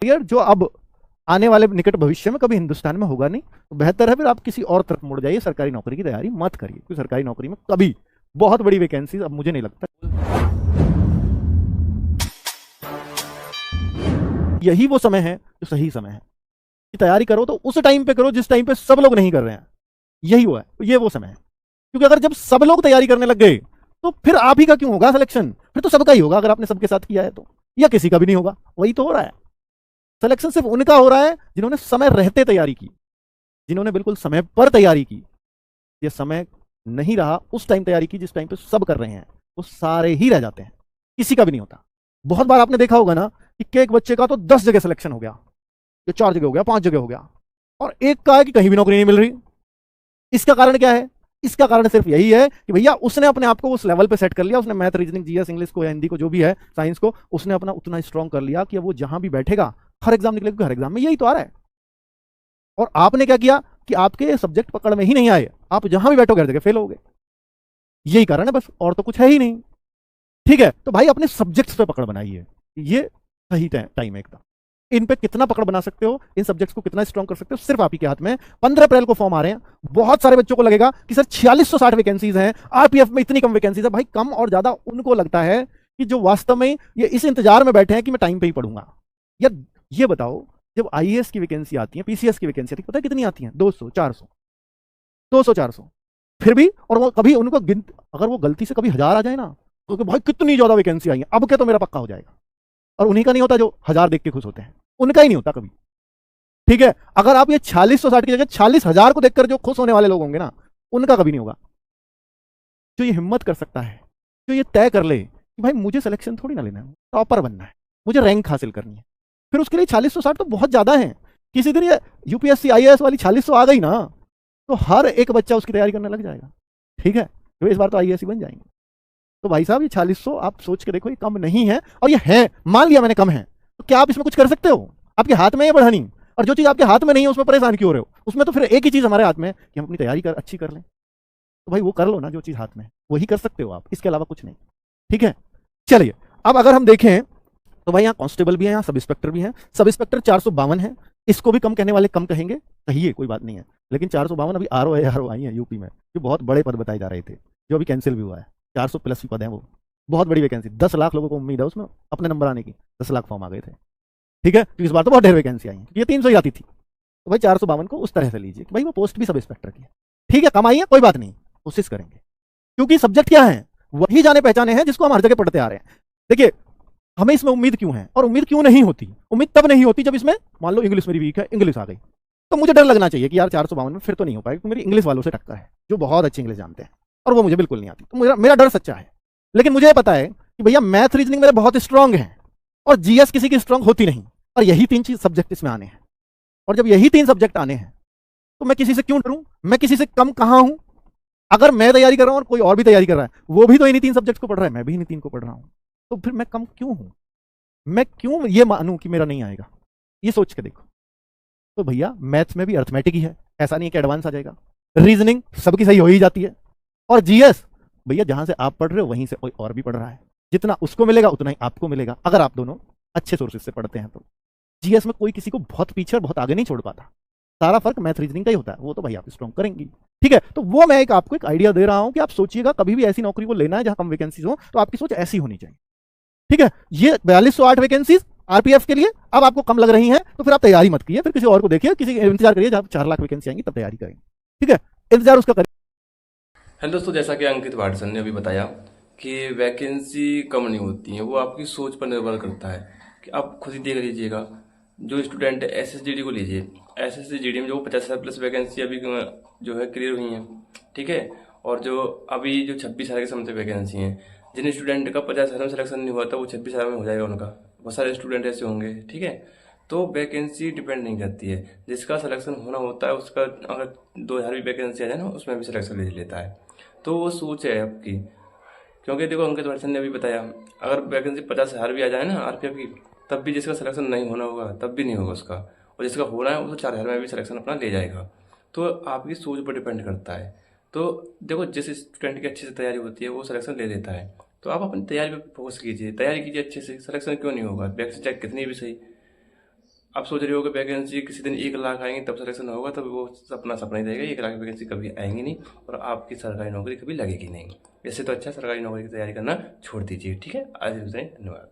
Career जो अब आने वाले निकट भविष्य में कभी हिंदुस्तान में होगा नहीं, तो बेहतर है फिर आप किसी और तरफ मुड़ जाइए, सरकारी नौकरी की तैयारी मत करिए, क्योंकि सरकारी नौकरी में कभी बहुत बड़ी वैकेंसी अब मुझे नहीं लगता। यही वो समय है जो सही समय है कि तैयारी करो तो उस टाइम पे करो जिस टाइम पे सब लोग नहीं कर रहे हैं। यही वो है, ये वो समय है। क्योंकि अगर जब सब लोग तैयारी करने लग गए तो फिर आप ही का क्यों होगा सिलेक्शन, फिर तो सबका ही होगा अगर आपने सबके साथ किया है तो, या किसी का भी नहीं होगा। वही तो हो रहा है, सिलेक्शन सिर्फ उनका हो रहा है जिन्होंने समय रहते तैयारी की, जिन्होंने बिल्कुल समय पर तैयारी की। ये समय नहीं रहा उस टाइम तैयारी की जिस टाइम पे सब कर रहे हैं, वो सारे ही रह जाते हैं, किसी का भी नहीं होता। बहुत बार आपने देखा होगा ना कि एक बच्चे का तो 10 जगह सिलेक्शन हो गया, या 4 जगह हो गया, 5 जगह हो गया, और एक का है कि कहीं भी नौकरी नहीं मिल रही। इसका कारण क्या है? इसका कारण सिर्फ यही है कि भैया उसने अपने आप को उस लेवल पे सेट कर लिया, उसने मैथ, रीजनिंग, जीएस, इंग्लिश को या हिंदी को, जो भी है, साइंस को, उसने अपना उतना स्ट्रॉन्ग कर लिया कि वो जहां भी बैठेगा, हर एग्जाम निकलेगा, हर एग्जाम में यही तो आ रहा है। और आपने क्या किया कि आपके सब्जेक्ट पकड़ में ही नहीं आए, आप जहां भी बैठोगे हर जगह फेल हो गए। यही कारण है बस, और तो कुछ है ही नहीं। ठीक है, तो भाई अपने सब्जेक्ट्स पे पकड़ बनाइए, ये सही टाइम है एकदम। इन पे कितना पकड़ बना सकते हो, इन सब्जेक्ट्स को कितना स्ट्रॉन्ग कर सकते हो, सिर्फ आप ही के हाथ में। 15 अप्रैल को फॉर्म आ रहे हैं। बहुत सारे बच्चों को लगेगा कि सर 4660 वैकेंसीज हैं, आरपीएफ में इतनी कम वैकेंसीज है। भाई कम और ज्यादा उनको लगता है कि जो वास्तव में ये इस इंतजार में बैठे हैं कि मैं टाइम पे ही पढ़ूंगा। यार ये बताओ, जब आईएएस की वैकेंसी आती है, पीसीएस की वैकेंसी आती है, पता है कितनी आती है? 200, 400, 200, 400। फिर भी, और वो कभी उनको अगर वो गलती से कभी 1000 आ जाए ना, तो भाई कितनी ज्यादा वैकेंसी आई है, अब क्या तो मेरा पक्का हो जाएगा। और उन्हीं का नहीं होता जो 1000 देख के खुश होते हैं, उनका ही नहीं होता कभी। ठीक है, अगर आप ये 4660 की जगह 46000 को देखकर जो खुश होने वाले लोग होंगे ना, उनका कभी नहीं होगा। जो ये हिम्मत कर सकता है, जो ये तय कर ले कि भाई मुझे सिलेक्शन थोड़ी ना लेना है, टॉपर बनना है, मुझे रैंक हासिल करनी है, फिर उसके लिए 4660 तो बहुत ज्यादा है। किसी दिन ये यूपीएससी आईएएस वाली 4600 आ गई ना, तो हर एक बच्चा उसकी तैयारी करने लग जाएगा। ठीक है, तो इस बार तो आईएएस ही बन जाएंगे। तो भाई साहब ये 4600 आप सोच के देखो, ये कम नहीं है। और ये है, मान लिया मैंने कम है, तो क्या आप इसमें कुछ कर सकते हो? आपके हाथ में है बढ़ानी। और जो चीज आपके हाथ में नहीं है उसमें परेशान क्यों हो रहे हो? उसमें तो फिर एक ही चीज हमारे हाथ में है कि हम अपनी तैयारी अच्छी कर लें। तो भाई वो कर लो ना, जो चीज हाथ में है वही कर सकते हो आप, इसके अलावा कुछ नहीं। ठीक है, चलिए अब अगर हम देखें तो भाई यहाँ कांस्टेबल भी है, यहाँ सब इंस्पेक्टर भी है। सब इंस्पेक्टर 452 है, इसको भी कम कहने वाले कम कहेंगे, कहिए कोई बात नहीं है। लेकिन 452 अभी आरओ आई है यूपी में, जो बहुत बड़े पद बताए जा रहे थे, जो अभी कैंसिल भी हुआ है। 400 प्लस भी पद है, वो बहुत बड़ी वैकेंसी, 10 लाख लोगों को उम्मीद है उसमें अपने नंबर आने की। 10 लाख फॉर्म आ गए थे। ठीक है, तो इस बार तो बहुत ढेर वैकेंसी आई है, ये 300 ही आती थी। तो भाई 452 को उस तरह से लीजिए कि भाई वो पोस्ट भी सब इंस्पेक्टर की है। ठीक है, कम आई है, कोई बात नहीं, कोशिश करेंगे। क्योंकि सब्जेक्ट क्या है, वही जाने पहचाने हैं जिसको हम हर जगह पढ़ते आ रहे हैं। देखिए, हमें इसमें उम्मीद क्यों है और उम्मीद क्यों नहीं होती? उम्मीद तब नहीं होती जब इसमें मान लो इंग्लिश मेरी वीक है, इंग्लिश आ गई, तो मुझे डर लगना चाहिए कि यार 452 में फिर तो नहीं हो पाएगा, मेरी इंग्लिश वालों से टक्कर है जो बहुत अच्छी इंग्लिश जानते हैं, और वो मुझे बिल्कुल नहीं आती। तो मेरा डर सच्चा है। लेकिन मुझे पता है कि भैया मैथ, रीजनिंग मेरे बहुत स्ट्रांग है, और जीएस किसी की स्ट्रांग होती नहीं, और यही 3 चीज सब्जेक्ट इसमें आने हैं। और जब यही 3 सब्जेक्ट आने हैं, तो मैं किसी से क्यों डरूं? मैं किसी से कम कहां हूं? अगर मैं तैयारी कर रहा हूं और कोई और भी तैयारी कर रहा है, वो भी तो इन्हीं 3 सब्जेक्ट को पढ़ रहा है, मैं भी इन्हीं 3 को पढ़ रहा हूं, तो फिर मैं कम क्यों हूं? मैं क्यों ये मानूं कि मेरा नहीं आएगा? ये सोच के देखो। तो भैया मैथ्स में भी अर्थमेटिक ही है, ऐसा नहीं कि एडवांस आ जाएगा। रीजनिंग सबकी सही हो ही जाती है। और जीएस भैया जहां से आप पढ़ रहे हो वहीं से कोई और भी पढ़ रहा है, जितना उसको मिलेगा उतना ही आपको मिलेगा, अगर आप दोनों अच्छे सोर्सेज से पढ़ते हैं तो। जीएस में कोई किसी को बहुत पीछे और बहुत आगे नहीं छोड़ पाता, सारा फर्क मैथ रीजनिंग का ही होता है, वो तो भाई आप स्ट्रॉन्ग करेंगी। ठीक है, तो वो मैं आपको एक आइडिया दे रहा हूं कि आप सोचिएगा कभी भी ऐसी नौकरी को लेना है जहां कम वैकेंसीज हो, तो आपकी सोच ऐसी होनी चाहिए। ठीक है, ये 4208 वैकेंसीज आरपीएफ के लिए अब आपको कम लग रही हैं, तो फिर आप तैयारी मत कीजिए, फिर किसी और को देखिए, किसी इंतजार करिए जब 4 लाख वैकेंसी आएंगी तब तैयारी करेंगे। ठीक है, इंतजार उसका करिए। हेलो दोस्तों, जैसा कि अंकित भाटसन ने अभी बताया कि वैकेंसी कम नहीं होती है, वो आपकी सोच पर निर्भर करता है। कि आप खुद ही देख लीजिएगा, जो स्टूडेंट है एसएसजीडी को लीजिए, एसएसजीडी में जो 50,000+ वैकेंसी अभी जो है क्लियर हुई हैं, ठीक है। और जो अभी जो 26,000 के समथिंग वैकेंसी हैं, जिन स्टूडेंट का 50,000 में सिलेक्शन नहीं हुआ था वो 26,000 में हो जाएगा उनका। बहुत सारे स्टूडेंट ऐसे होंगे, ठीक है। तो वैकेंसी डिपेंड नहीं करती है, जिसका सिलेक्शन होना होता है उसका अगर 2,000 भी वैकेंसी आ जाए ना, उसमें भी सिलेक्शन ले लेता है। तो वो सोच है आपकी। क्योंकि देखो अंकित वर्षन ने अभी बताया, अगर वैकेंसी 50,000 भी आ जाए ना आरपीएफ की, तब भी जिसका सिलेक्शन नहीं होना होगा तब भी नहीं होगा उसका, और जिसका होना है वो तो 4,000 में भी सिलेक्शन अपना ले जाएगा। तो आपकी सोच पर डिपेंड करता है। तो देखो, जिस स्टूडेंट की अच्छे से तैयारी होती है वो सिलेक्शन ले लेता है। तो आप अपनी तैयारी पर फोकस कीजिए, तैयारी कीजिए अच्छे से, सिलेक्शन क्यों नहीं होगा? बैक से चाहे कितनी भी सही, आप सोच रहे हो कि वैकेंसी किसी दिन 1 लाख आएंगी तब सिलेक्शन होगा, तब वो अपना सपना ही रहेगा, 1 लाख वैकेंसी कभी आएंगी नहीं और आपकी सरकारी नौकरी कभी लगेगी नहीं। इससे तो अच्छा सरकारी नौकरी की तैयारी करना छोड़ दीजिए। ठीक है, आज इतना ही, धन्यवाद।